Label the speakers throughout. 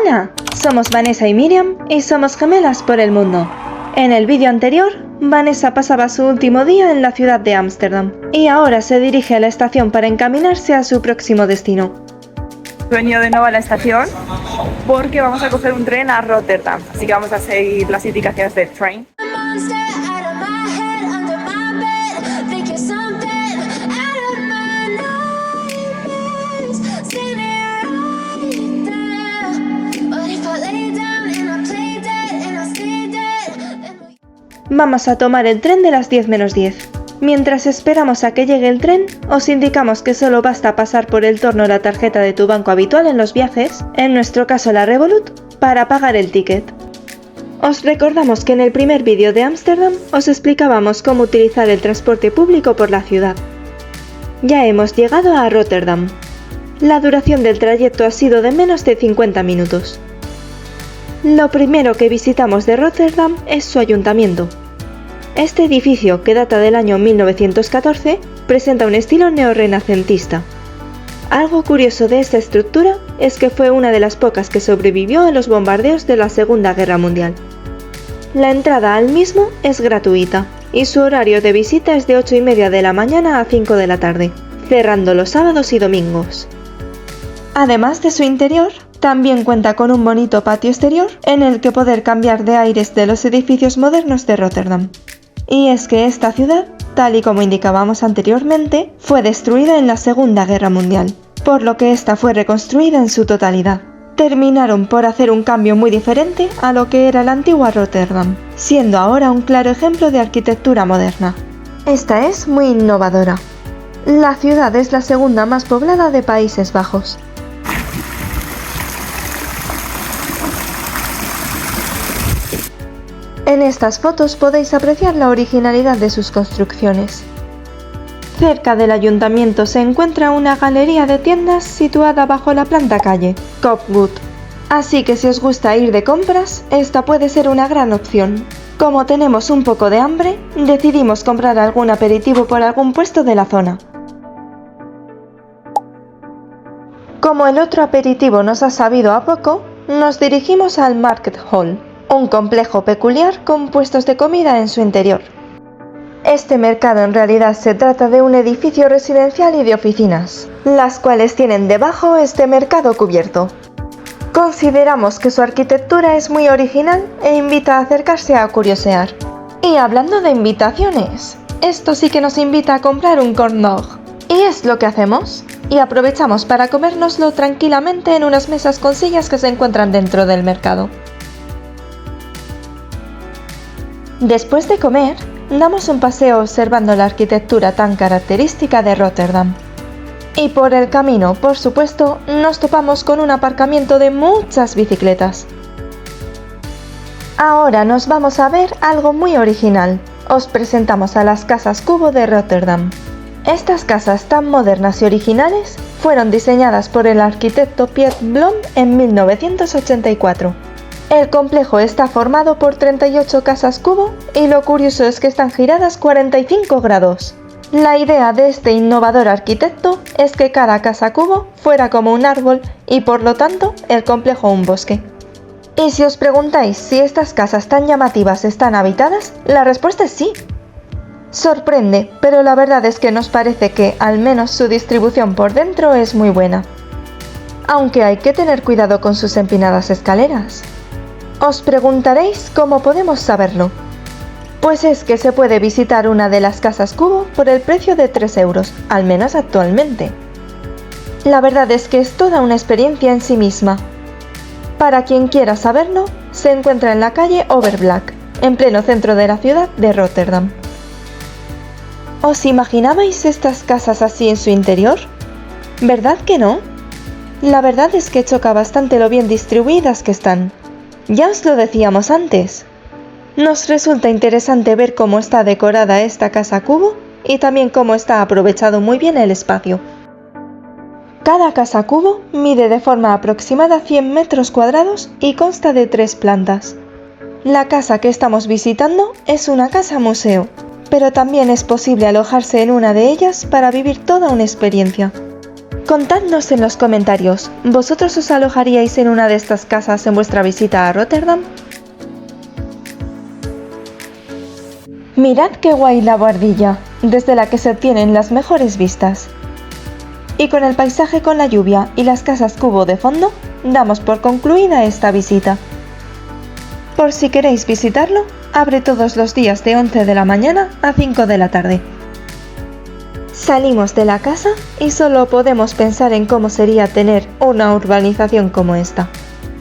Speaker 1: Hola, somos Vanessa y Miriam y somos gemelas por el mundo. En el vídeo anterior, Vanessa pasaba su último día en la ciudad de Ámsterdam y ahora se dirige a la estación para encaminarse a su próximo destino.
Speaker 2: He venido de nuevo a la estación porque vamos a coger un tren a Rotterdam, así que vamos a seguir las indicaciones del tren.
Speaker 1: Vamos a tomar el tren de las 10 menos 10. Mientras esperamos a que llegue el tren, os indicamos que solo basta pasar por el torno la tarjeta de tu banco habitual en los viajes, en nuestro caso la Revolut, para pagar el ticket. Os recordamos que en el primer vídeo de Ámsterdam os explicábamos cómo utilizar el transporte público por la ciudad. Ya hemos llegado a Rotterdam. La duración del trayecto ha sido de menos de 50 minutos. Lo primero que visitamos de Rotterdam es su ayuntamiento. Este edificio, que data del año 1914, presenta un estilo neorrenacentista. Algo curioso de esta estructura es que fue una de las pocas que sobrevivió a los bombardeos de la Segunda Guerra Mundial. La entrada al mismo es gratuita y su horario de visita es de 8:30 de la mañana a 5 de la tarde, cerrando los sábados y domingos. Además de su interior, también cuenta con un bonito patio exterior en el que poder cambiar de aires de los edificios modernos de Rotterdam. Y es que esta ciudad, tal y como indicábamos anteriormente, fue destruida en la Segunda Guerra Mundial, por lo que esta fue reconstruida en su totalidad. Terminaron por hacer un cambio muy diferente a lo que era la antigua Rotterdam, siendo ahora un claro ejemplo de arquitectura moderna. Esta es muy innovadora. La ciudad es la segunda más poblada de Países Bajos. En estas fotos podéis apreciar la originalidad de sus construcciones. Cerca del ayuntamiento se encuentra una galería de tiendas situada bajo la planta calle, Copwood. Así que si os gusta ir de compras, esta puede ser una gran opción. Como tenemos un poco de hambre, decidimos comprar algún aperitivo por algún puesto de la zona. Como el otro aperitivo nos ha sabido a poco, nos dirigimos al Market Hall, un complejo peculiar con puestos de comida en su interior. Este mercado en realidad se trata de un edificio residencial y de oficinas, las cuales tienen debajo este mercado cubierto. Consideramos que su arquitectura es muy original e invita a acercarse a curiosear. Y hablando de invitaciones, esto sí que nos invita a comprar un corn dog. Y es lo que hacemos, y aprovechamos para comérnoslo tranquilamente en unas mesas con sillas que se encuentran dentro del mercado. Después de comer, damos un paseo observando la arquitectura tan característica de Rotterdam. Y por el camino, por supuesto, nos topamos con un aparcamiento de muchas bicicletas. Ahora nos vamos a ver algo muy original. Os presentamos a las casas cubo de Rotterdam. Estas casas tan modernas y originales fueron diseñadas por el arquitecto Piet Blom en 1984. El complejo está formado por 38 casas cubo y lo curioso es que están giradas 45 grados. La idea de este innovador arquitecto es que cada casa cubo fuera como un árbol y por lo tanto el complejo un bosque. Y si os preguntáis si estas casas tan llamativas están habitadas, la respuesta es sí. Sorprende, pero la verdad es que nos parece que al menos su distribución por dentro es muy buena. Aunque hay que tener cuidado con sus empinadas escaleras. Os preguntaréis cómo podemos saberlo. Pues es que se puede visitar una de las casas cubo por el precio de 3 euros, al menos actualmente. La verdad es que es toda una experiencia en sí misma. Para quien quiera saberlo, se encuentra en la calle Overblack, en pleno centro de la ciudad de Rotterdam. ¿Os imaginabais estas casas así en su interior? ¿Verdad que no? La verdad es que choca bastante lo bien distribuidas que están. Ya os lo decíamos antes. Nos resulta interesante ver cómo está decorada esta casa cubo y también cómo está aprovechado muy bien el espacio. Cada casa cubo mide de forma aproximada 100 metros cuadrados y consta de 3 plantas. La casa que estamos visitando es una casa museo, pero también es posible alojarse en una de ellas para vivir toda una experiencia. Contadnos en los comentarios, ¿vosotros os alojaríais en una de estas casas en vuestra visita a Rotterdam? Mirad qué guay la boardilla, desde la que se obtienen las mejores vistas. Y con el paisaje con la lluvia y las casas cubo de fondo, damos por concluida esta visita. Por si queréis visitarlo, abre todos los días de 11 de la mañana a 5 de la tarde. Salimos de la casa y solo podemos pensar en cómo sería tener una urbanización como esta.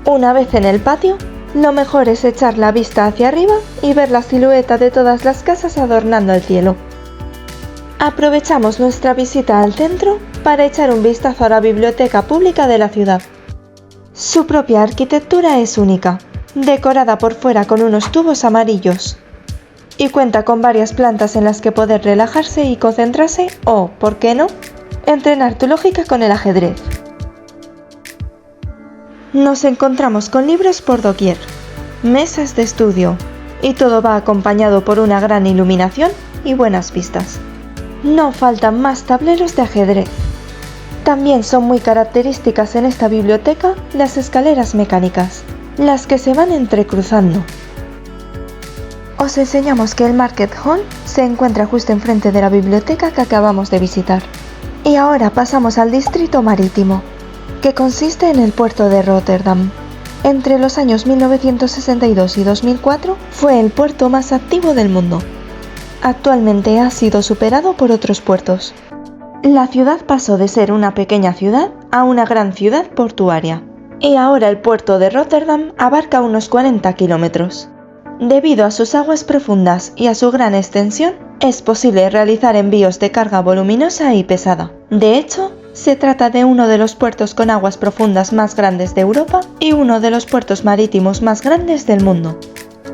Speaker 1: Una vez en el patio, lo mejor es echar la vista hacia arriba y ver la silueta de todas las casas adornando el cielo. Aprovechamos nuestra visita al centro para echar un vistazo a la biblioteca pública de la ciudad. Su propia arquitectura es única, decorada por fuera con unos tubos amarillos, y cuenta con varias plantas en las que poder relajarse y concentrarse o, ¿por qué no?, entrenar tu lógica con el ajedrez. Nos encontramos con libros por doquier, mesas de estudio, y todo va acompañado por una gran iluminación y buenas vistas. No faltan más tableros de ajedrez. También son muy características en esta biblioteca las escaleras mecánicas, las que se van entrecruzando. Os enseñamos que el Market Hall se encuentra justo enfrente de la biblioteca que acabamos de visitar. Y ahora pasamos al distrito marítimo, que consiste en el puerto de Rotterdam. Entre los años 1962 y 2004 fue el puerto más activo del mundo. Actualmente ha sido superado por otros puertos. La ciudad pasó de ser una pequeña ciudad a una gran ciudad portuaria. Y ahora el puerto de Rotterdam abarca unos 40 kilómetros. Debido a sus aguas profundas y a su gran extensión, es posible realizar envíos de carga voluminosa y pesada. De hecho, se trata de uno de los puertos con aguas profundas más grandes de Europa y uno de los puertos marítimos más grandes del mundo.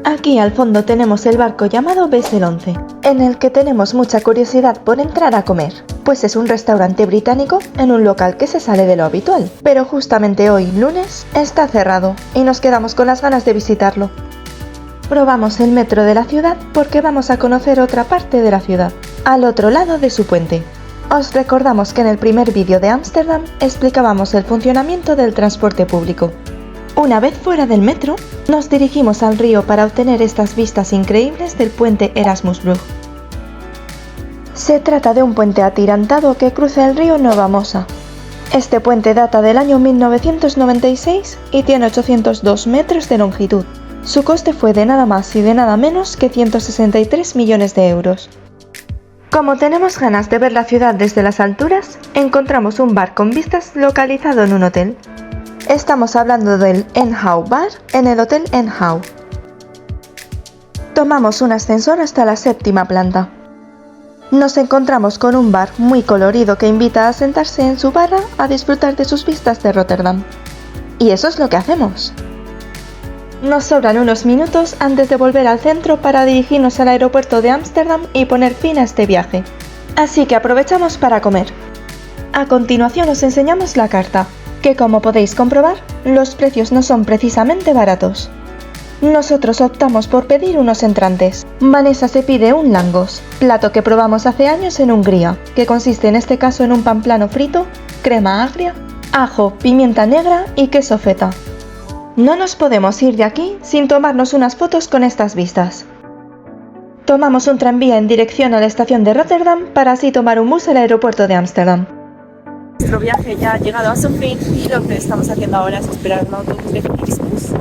Speaker 1: Aquí al fondo tenemos el barco llamado Vessel 11, en el que tenemos mucha curiosidad por entrar a comer, pues es un restaurante británico en un local que se sale de lo habitual, pero justamente hoy, lunes, está cerrado y nos quedamos con las ganas de visitarlo. Probamos el metro de la ciudad porque vamos a conocer otra parte de la ciudad, al otro lado de su puente. Os recordamos que en el primer vídeo de Ámsterdam explicábamos el funcionamiento del transporte público. Una vez fuera del metro, nos dirigimos al río para obtener estas vistas increíbles del puente Erasmusbrug. Se trata de un puente atirantado que cruza el río Nova Mosa. Este puente data del año 1996 y tiene 802 metros de longitud. Su coste fue de nada más y de nada menos que 163 millones de euros. Como tenemos ganas de ver la ciudad desde las alturas, encontramos un bar con vistas localizado en un hotel. Estamos hablando del Enhau Bar en el Hotel Enhau. Tomamos un ascensor hasta la 7ª planta. Nos encontramos con un bar muy colorido que invita a sentarse en su barra a disfrutar de sus vistas de Rotterdam. Y eso es lo que hacemos. Nos sobran unos minutos antes de volver al centro para dirigirnos al aeropuerto de Ámsterdam y poner fin a este viaje. Así que aprovechamos para comer. A continuación os enseñamos la carta, que como podéis comprobar, los precios no son precisamente baratos. Nosotros optamos por pedir unos entrantes. Vanessa se pide un langos, plato que probamos hace años en Hungría, que consiste en este caso en un pan plano frito, crema agria, ajo, pimienta negra y queso feta. No nos podemos ir de aquí sin tomarnos unas fotos con estas vistas. Tomamos un tranvía en dirección a la estación de Rotterdam para así tomar un bus al aeropuerto de Ámsterdam.
Speaker 2: Nuestro viaje ya ha llegado a su fin y lo que estamos haciendo ahora es esperar un autobús de Flixbus,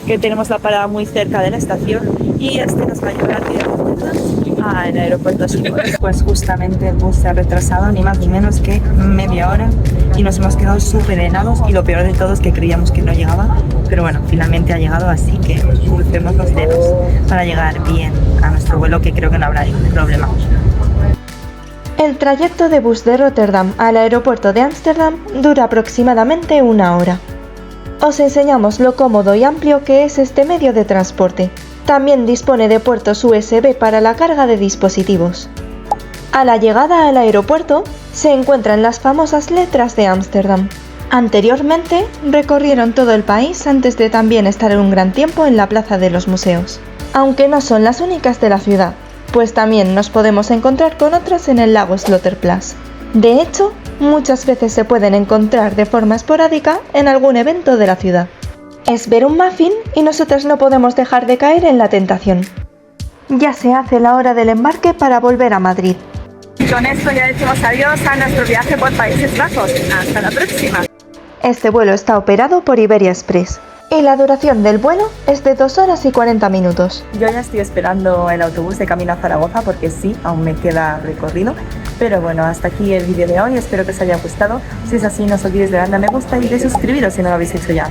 Speaker 2: que tenemos la parada muy cerca de la estación y este nos va a llevar al aeropuerto Schiphol. Pues justamente el bus se ha retrasado ni más ni menos que media hora y nos hemos quedado súper helados y lo peor de todo es que creíamos que no llegaba, pero bueno, finalmente ha llegado, así que crucemos los dedos para llegar bien a nuestro vuelo, que creo que no habrá ningún problema.
Speaker 1: El trayecto de bus de Rotterdam al aeropuerto de Ámsterdam dura aproximadamente una hora. Os enseñamos lo cómodo y amplio que es este medio de transporte. También dispone de puertos USB para la carga de dispositivos. A la llegada al aeropuerto se encuentran las famosas letras de Ámsterdam. Anteriormente recorrieron todo el país antes de también estar un gran tiempo en la Plaza de los Museos. Aunque no son las únicas de la ciudad, pues también nos podemos encontrar con otras en el lago Sloterplas. De hecho, muchas veces se pueden encontrar de forma esporádica en algún evento de la ciudad. Es ver un muffin y nosotras no podemos dejar de caer en la tentación. Ya se hace la hora del embarque para volver a Madrid.
Speaker 2: Y con esto ya decimos adiós a nuestro viaje por Países Bajos. Hasta la próxima.
Speaker 1: Este vuelo está operado por Iberia Express y la duración del vuelo es de 2 horas y 40 minutos.
Speaker 2: Yo ya estoy esperando el autobús de camino a Zaragoza porque sí, aún me queda recorrido. Pero bueno, hasta aquí el vídeo de hoy, espero que os haya gustado. Si es así, no os olvidéis de darle a me gusta y de suscribiros si no lo habéis hecho ya.